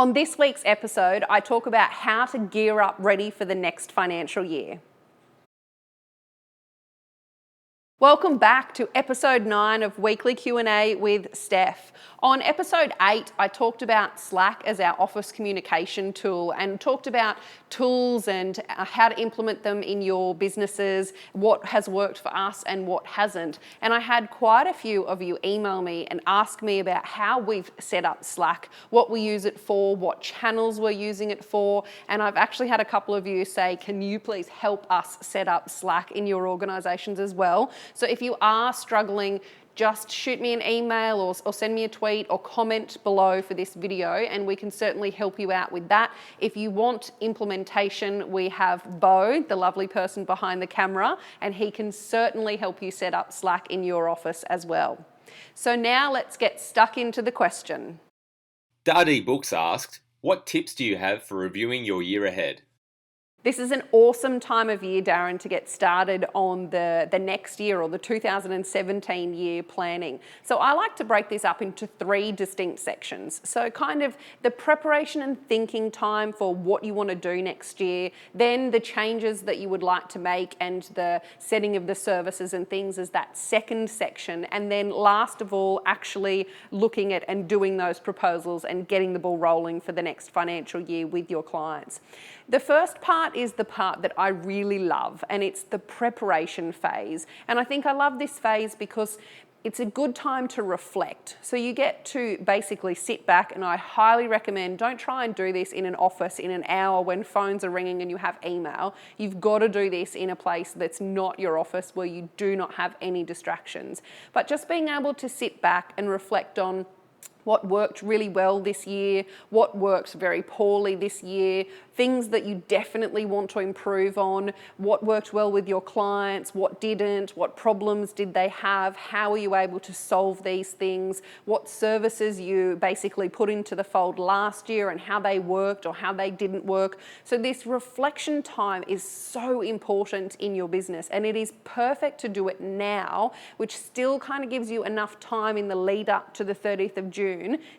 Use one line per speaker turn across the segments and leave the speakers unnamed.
On this week's episode, I talk about how to gear up ready for the next financial year. Welcome back to episode 9 of Weekly Q&A with Steph. On episode 8, I talked about Slack as our office communication tool and talked about tools and how to implement them in your businesses, what has worked for us and what hasn't. And I had quite a few of you email me and ask me about how we've set up Slack, what we use it for, what channels we're using it for. And I've actually had a couple of you say, can you please help us set up Slack in your organizations as well? So if you are struggling, just shoot me an email or send me a tweet or comment below for this video and we can certainly help you out with that. If you want implementation, we have Bo, the lovely person behind the camera, and he can certainly help you set up Slack in your office as well. So now let's get stuck into the question.
Dardee Books asked, what tips do you have for reviewing your year ahead?
This is an awesome time of year, Darren, to get started on the next year or the 2017 year planning. So I like to break this up into 3 distinct sections. So kind of the preparation and thinking time for what you want to do next year, then the changes that you would like to make and the setting of the services and things as that second section. And then last of all, actually looking at and doing those proposals and getting the ball rolling for the next financial year with your clients. The first part is the part that I really love, and it's the preparation phase. And I think I love this phase because it's a good time to reflect. So you get to basically sit back, and I highly recommend, don't try and do this in an office in an hour when phones are ringing and you have email. You've got to do this in a place that's not your office where you do not have any distractions. But just being able to sit back and reflect on what worked really well this year, what worked very poorly this year, things that you definitely want to improve on, what worked well with your clients, what didn't, what problems did they have, how are you able to solve these things, what services you basically put into the fold last year and how they worked or how they didn't work. So this reflection time is so important in your business, and it is perfect to do it now, which still kind of gives you enough time in the lead up to the 30th of June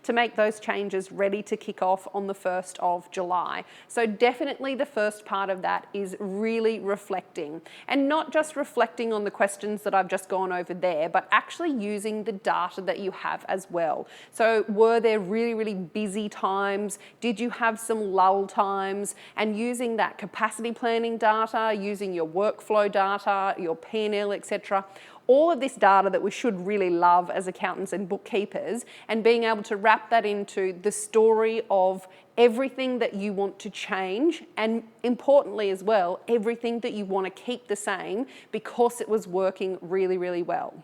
to make those changes ready to kick off on the 1st of July. So definitely the first part of that is really reflecting, and not just reflecting on the questions that I've just gone over there, but actually using the data that you have as well. So were there really, really busy times? Did you have some lull times? And using that capacity planning data, using your workflow data, your P&L, etc., all of this data that we should really love as accountants and bookkeepers, and being able to wrap that into the story of everything that you want to change, and importantly as well, everything that you want to keep the same because it was working really, really well.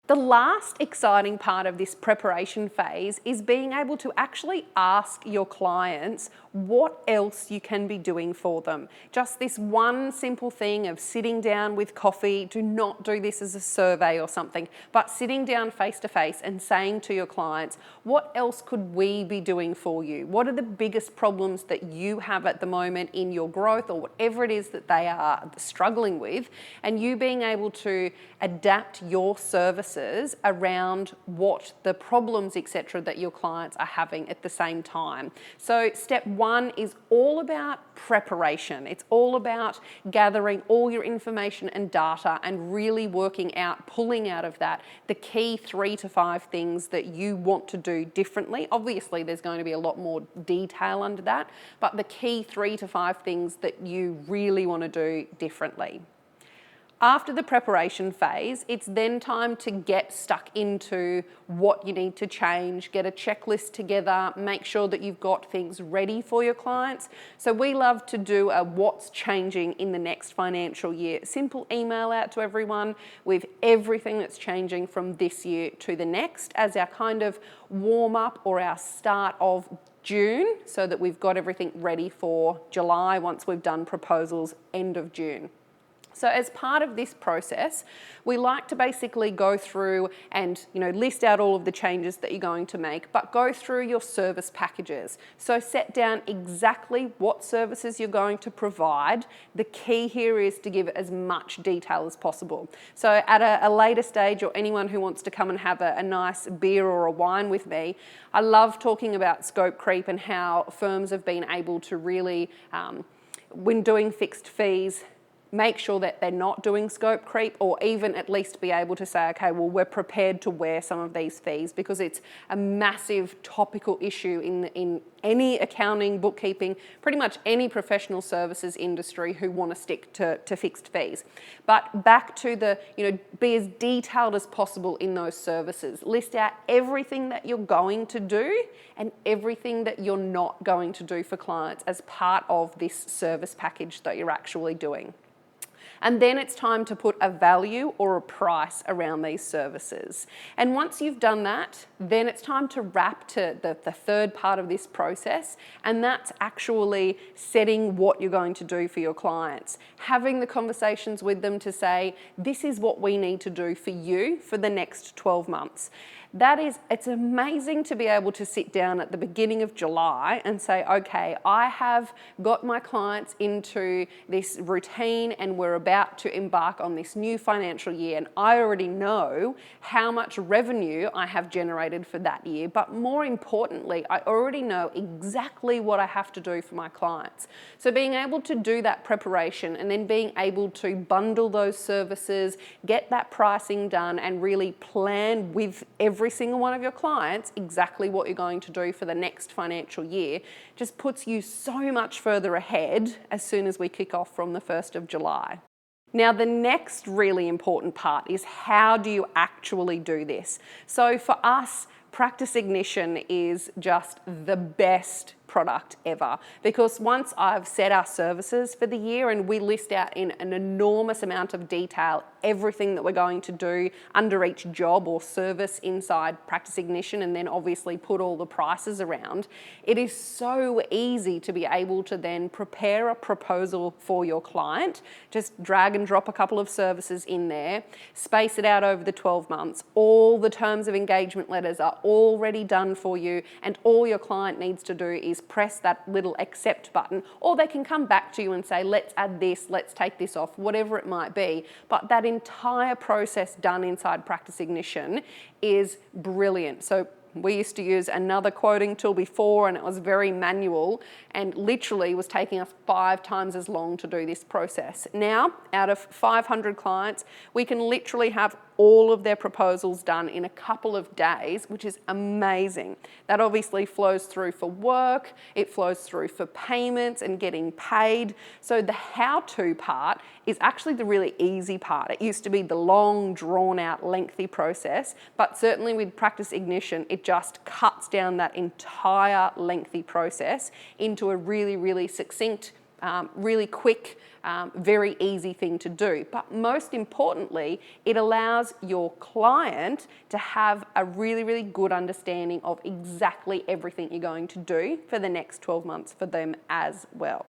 The last exciting part of this preparation phase is being able to actually ask your clients what else you can be doing for them. Just this one simple thing of sitting down with coffee. Do not do this as a survey or something, but sitting down face to face and saying to your clients, what else could we be doing for you? What are the biggest problems that you have at the moment in your growth or whatever it is that they are struggling with? And you being able to adapt your services around what the problems, etc., that your clients are having at the same time. So step 1 is all about preparation. It's all about gathering all your information and data and really working out, pulling out of that the key 3 to 5 things that you want to do differently. Obviously, there's going to be a lot more detail under that, but the key 3 to 5 things that you really want to do differently. After the preparation phase, it's then time to get stuck into what you need to change, get a checklist together, make sure that you've got things ready for your clients. So we love to do a what's changing in the next financial year. Simple email out to everyone with everything that's changing from this year to the next as our kind of warm up or our start of June, so that we've got everything ready for July once we've done proposals end of June. So as part of this process, we like to basically go through and list out all of the changes that you're going to make, but go through your service packages. So set down exactly what services you're going to provide. The key here is to give as much detail as possible. So at a later stage, or anyone who wants to come and have a nice beer or a wine with me, I love talking about scope creep and how firms have been able to really, when doing fixed fees, make sure that they're not doing scope creep, or even at least be able to say, okay, well, we're prepared to wear some of these fees, because it's a massive topical issue in any accounting, bookkeeping, pretty much any professional services industry who want to stick to fixed fees. But back to the, be as detailed as possible in those services. List out everything that you're going to do and everything that you're not going to do for clients as part of this service package that you're actually doing. And then it's time to put a value or a price around these services. And once you've done that, then it's time to wrap to the third part of this process, and that's actually setting what you're going to do for your clients. Having the conversations with them to say, this is what we need to do for you for the next 12 months. It's amazing to be able to sit down at the beginning of July and say, okay, I have got my clients into this routine and we're about to embark on this new financial year, and I already know how much revenue I have generated for that year, but more importantly, I already know exactly what I have to do for my clients. So being able to do that preparation and then being able to bundle those services, get that pricing done, and really plan with every single one of your clients exactly what you're going to do for the next financial year, just puts you so much further ahead as soon as we kick off from the 1st of July. Now, the next really important part is, how do you actually do this? So for us, Practice Ignition is just the best product ever, because once I've set our services for the year and we list out in an enormous amount of detail everything that we're going to do under each job or service inside Practice Ignition, and then obviously put all the prices around, it is so easy to be able to then prepare a proposal for your client. Just drag and drop a couple of services in there, space it out over the 12 months. All the terms of engagement letters are already done for you, and all your client needs to do is press that little accept button, or they can come back to you and say, let's add this, let's take this off, whatever it might be. But that entire process done inside Practice Ignition is brilliant. So we used to use another quoting tool before, and it was very manual and literally was taking us 5 times as long to do this process. Now, out of 500 clients, we can literally have all of their proposals done in a couple of days, which is amazing. That obviously flows through for work, it flows through for payments and getting paid. So the how-to part is actually the really easy part. It used to be the long, drawn-out, lengthy process, but certainly with Practice Ignition, it just cuts down that entire lengthy process into a really, really succinct, really quick, very easy thing to do. But most importantly, it allows your client to have a really, really good understanding of exactly everything you're going to do for the next 12 months for them as well.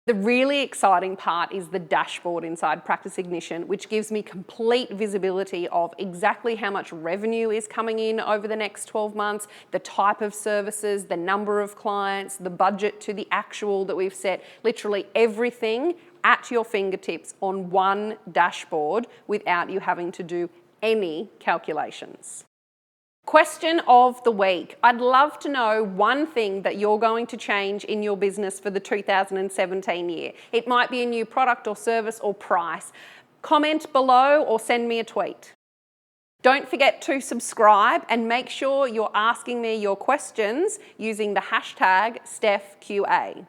The really exciting part is the dashboard inside Practice Ignition, which gives me complete visibility of exactly how much revenue is coming in over the next 12 months, the type of services, the number of clients, the budget to the actual that we've set, literally everything at your fingertips on one dashboard without you having to do any calculations. Question of the week. I'd love to know one thing that you're going to change in your business for the 2017 year. It might be a new product or service or price. Comment below or send me a tweet. Don't forget to subscribe and make sure you're asking me your questions using the hashtag StephQA.